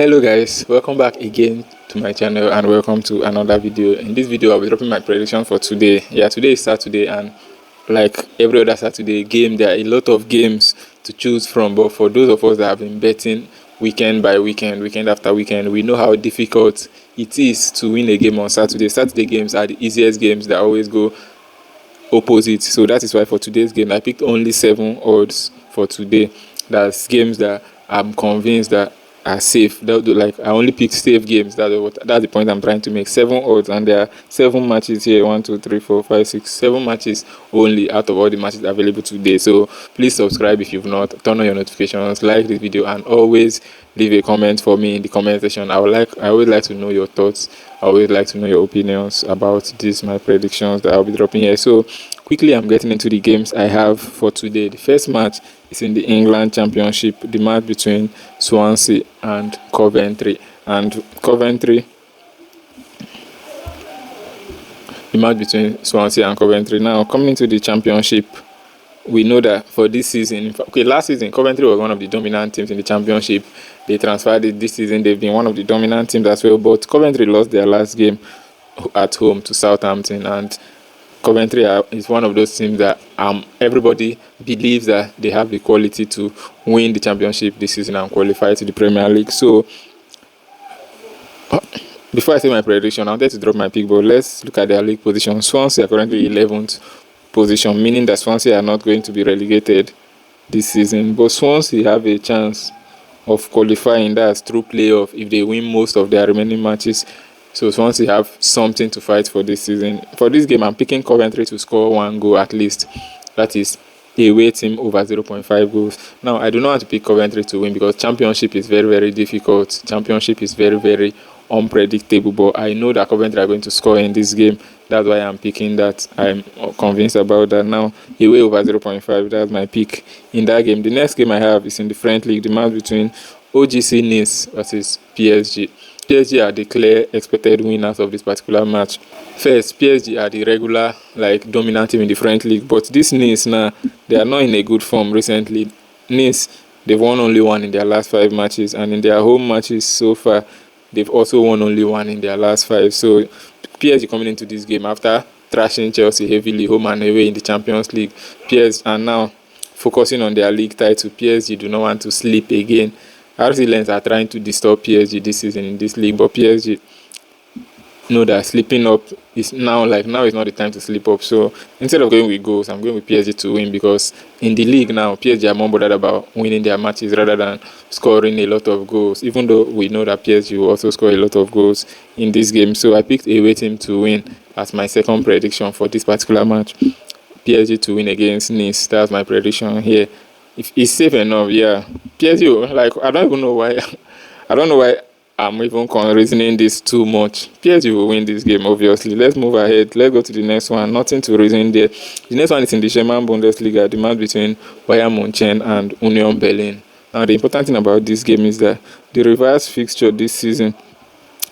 Hello guys, welcome back again to my channel and welcome to another video. In this video I'll be dropping my prediction for today. Today is Saturday, and like every other Saturday game, there are a lot of games to choose from, but for those of us that have been betting weekend by weekend, weekend after weekend, we know how difficult it is to win a game on Saturday. Saturday games are the easiest games that always go opposite, so that is why for today's game I picked only 7 odds for today. That's games that I'm convinced that are safe. Like I only pick safe games. That's the point I'm trying to make. 7 odds, and there are 7 matches here. 1, 2, 3, 4, 5, 6, 7 matches only out of all the matches available today. So please subscribe if you've not. Turn on your notifications, like this video, and always leave a comment for me in the comment section. I always like to know your thoughts. I always like to know your opinions about this, my predictions that I'll be dropping here. So quickly, I'm getting into the games I have for today. The first match is in the England Championship, the match between Swansea and Coventry. The match between Swansea and Coventry. Now, coming into the Championship, we know that for this season, last season, Coventry was one of the dominant teams in the Championship. They transferred it this season. They've been one of the dominant teams as well. But Coventry lost their last game at home to Southampton, and Coventry is one of those teams that everybody believes that they have the quality to win the Championship this season and qualify to the Premier League. So, before I say my prediction, I wanted to drop my pick, but let's look at their league position. Swansea are currently 11th position, meaning that Swansea are not going to be relegated this season. But Swansea have a chance of qualifying, that's through playoff, if they win most of their remaining matches. So Swansea have something to fight for this season. For this game, I'm picking Coventry to score 1 goal at least. That is away team over 0.5 goals. Now, I do not want to pick Coventry to win because Championship is very, very difficult. Championship is very, very unpredictable. But I know that Coventry are going to score in this game. That's why I'm picking that. I'm convinced about that. Now, away over 0.5, that's my pick in that game. The next game I have is in the French League, the match between OGC Nice versus PSG. PSG are the clear expected winners of this particular match. First, PSG are the regular, dominant team in the French League, but this Nice now, they are not in a good form recently. Nice, they've won only 1 in their last 5 matches, and in their home matches so far, they've also won only 1 in their last 5. So PSG coming into this game after thrashing Chelsea heavily home and away in the Champions League. PSG are now focusing on their league title. PSG do not want to sleep again. RC Lens are trying to disturb PSG this season in this league, but PSG know that sleeping up is now is not the time to sleep up. So instead of going with goals, I'm going with PSG to win, because in the league now, PSG are more bothered about winning their matches rather than scoring a lot of goals, even though we know that PSG will also score a lot of goals in this game. So I picked away team to win as my second prediction for this particular match. PSG to win against Nice. That's my prediction here. If it's safe enough, yeah. PSG, I don't even know why. I don't know why I'm even reasoning this too much. PSG will win this game, obviously. Let's move ahead. Let's go to the next one. Nothing to reason there. The next one is in the German Bundesliga, the match between Bayern Munich and Union Berlin. Now, the important thing about this game is that the reverse fixture this season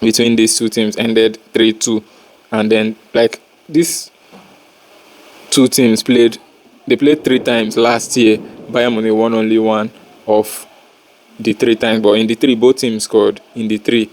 between these two teams ended 3-2. And then, these two teams played 3 times last year. Bayern Munich won only 1 of the 3 times, but in the 3, both teams scored in the 3.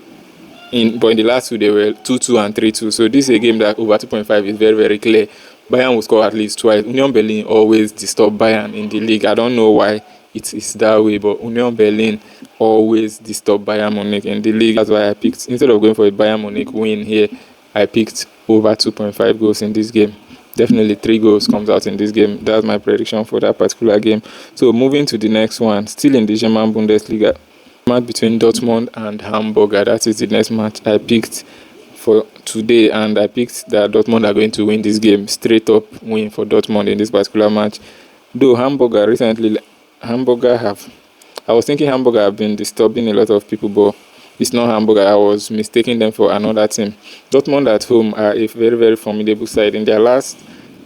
But in the last 2, they were 2-2 and 3-2. So this is a game that over 2.5 is very, very clear. Bayern will score at least twice. Union Berlin always disturb Bayern in the league. I don't know why it is that way, but Union Berlin always disturb Bayern Munich in the league. That's why I picked, instead of going for a Bayern Munich win here, I picked over 2.5 goals in this game. Definitely 3 goals comes out in this game. That's my prediction for that particular game. So moving to the next one, still in the German Bundesliga, match between Dortmund and Hamburger. That is the next match I picked for today, and I picked that Dortmund are going to win this game. Straight up win for Dortmund in this particular match. Though Hamburger have been disturbing a lot of people, but it's not Hamburger. I was mistaking them for another team. Dortmund at home are a very, very formidable side. In their last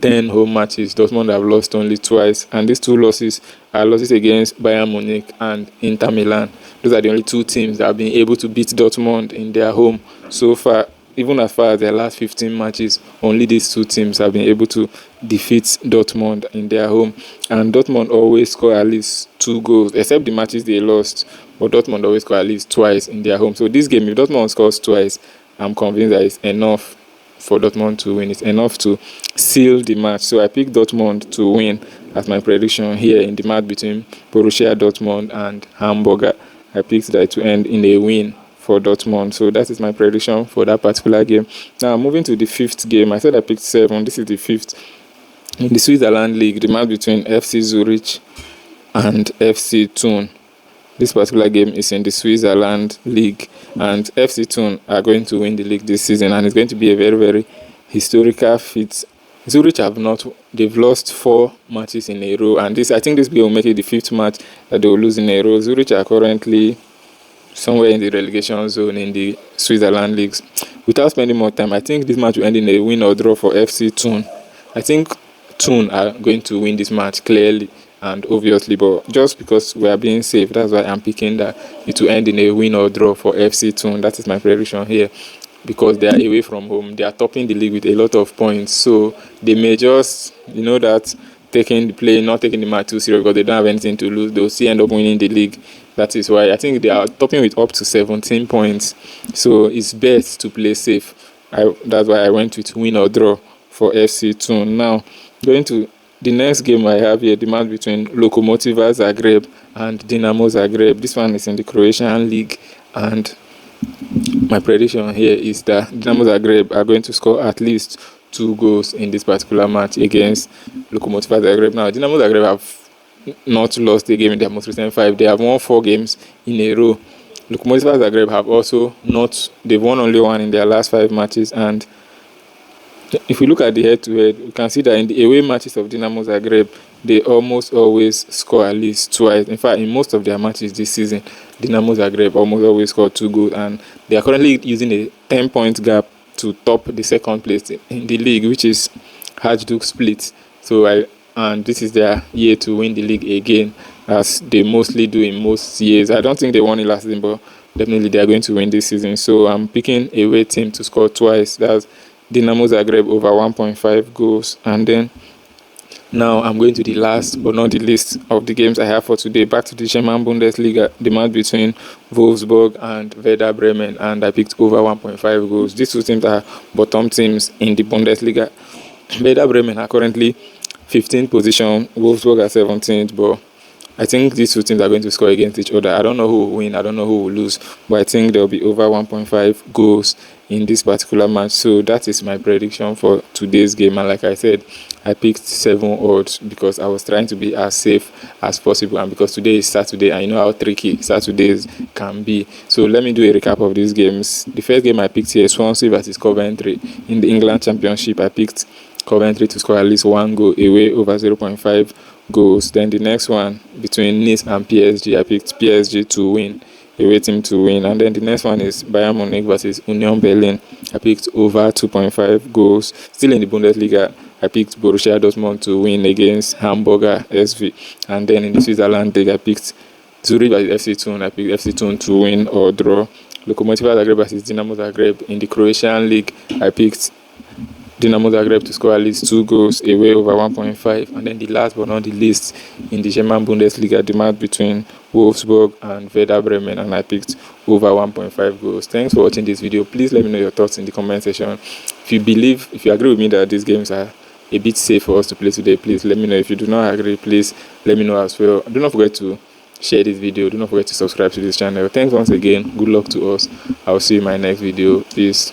10 home matches, Dortmund have lost only twice, and these 2 losses are losses against Bayern Munich and Inter Milan. Those are the only 2 teams that have been able to beat Dortmund in their home so far. Even as far as their last 15 matches, only these 2 teams have been able to defeat Dortmund in their home. And Dortmund always score at least 2 goals, except the matches they lost. but Dortmund always score at least twice in their home. So this game, if Dortmund scores twice, I'm convinced that it's enough for Dortmund to win. It's enough to seal the match. So I picked Dortmund to win as my prediction here in the match between Borussia Dortmund and Hamburger. I picked that to end in a win for Dortmund. So that is my prediction for that particular game. Now moving to the fifth game, I said I picked 7. This is the fifth. In the Switzerland League, the match between FC Zurich and FC Thun. This particular game is in the Switzerland League, and FC Thun are going to win the league this season, and it's going to be a very, very historical feat. Zurich they've lost 4 matches in a row, and I think this game will make it the 5th match that they will lose in a row. Zurich are currently somewhere in the relegation zone in the Switzerland leagues. Without spending more time, I think this match will end in a win or draw for FC Thun. I think Thun are going to win this match clearly and obviously, but just because we are being safe, that's why I'm picking that it will end in a win or draw for FC Thun. That is my prediction here, because they are away from home. They are topping the league with a lot of points, so they may just, that not taking the match too serious because they don't have anything to lose. They'll still end up winning the league. That is why I think they are topping with up to 17 points, so it's best to play safe. That's why I went with win or draw for FC Thun. Now, going to the next game I have here, the match between Locomotiv Zagreb and Dinamo Zagreb. This one is in the Croatian League, and my prediction here is that Dinamo Zagreb are going to score at least 2 goals in this particular match against Locomotiv Zagreb. Now, Dinamo Zagreb have not lost a game in their most recent 5. They have won 4 games in a row. Locomotiv Zagreb have also they've won only 1 in their last 5 matches, and if we look at the head-to-head, we can see that in the away matches of Dinamo Zagreb, they almost always score at least twice. In fact, in most of their matches this season, Dinamo Zagreb almost always score 2 goals, and they are currently using a 10-point gap to top the second place in the league, which is Hajduk Split. And this is their year to win the league again, as they mostly do in most years. I don't think they won it last season, but definitely they are going to win this season. So I'm picking a away team to score twice. That's Dinamo Zagreb over 1.5 goals. And then now I'm going to the last but not the least of the games I have for today. Back to the German Bundesliga, the match between Wolfsburg and Werder Bremen, and I picked over 1.5 goals. These 2 teams are bottom teams in the Bundesliga. Werder Bremen are currently 15th position, Wolfsburg are 17th, but I think these 2 teams are going to score against each other. I don't know who will win, I don't know who will lose, but I think there will be over 1.5 goals in this particular match. So that is my prediction for today's game, and like I said, I picked 7 odds because I was trying to be as safe as possible, and because today is Saturday and you know how tricky Saturdays can be. So let me do a recap of these games. The first game I picked here is Swansea versus Coventry. In the England Championship, I picked Coventry to score at least 1 goal, away over 0.5 goals. Then the next one between Nice and PSG, I picked PSG to win, away team to win. And then the next one is Bayern Munich versus Union Berlin. I picked over 2.5 goals. Still in the Bundesliga, I picked Borussia Dortmund to win against Hamburger SV. And then in the Switzerland League, I picked Zurich versus FC Thun. I picked FC Thun to win or draw. Locomotiv Zagreb versus Dinamo Zagreb. In the Croatian League, I picked Dinamo Zagreb to score at least 2 goals, away over 1.5. And then the last but not the least, in the German Bundesliga, the match between Wolfsburg and Werder Bremen, and I picked over 1.5 goals. Thanks for watching this video. Please let me know your thoughts in the comment section. If you agree with me that these games are a bit safe for us to play today, please let me know. If you do not agree, please let me know as well. Do not forget to share this video. Do not forget to subscribe to this channel. Thanks once again. Good luck to us. I'll see you in my next video. Peace.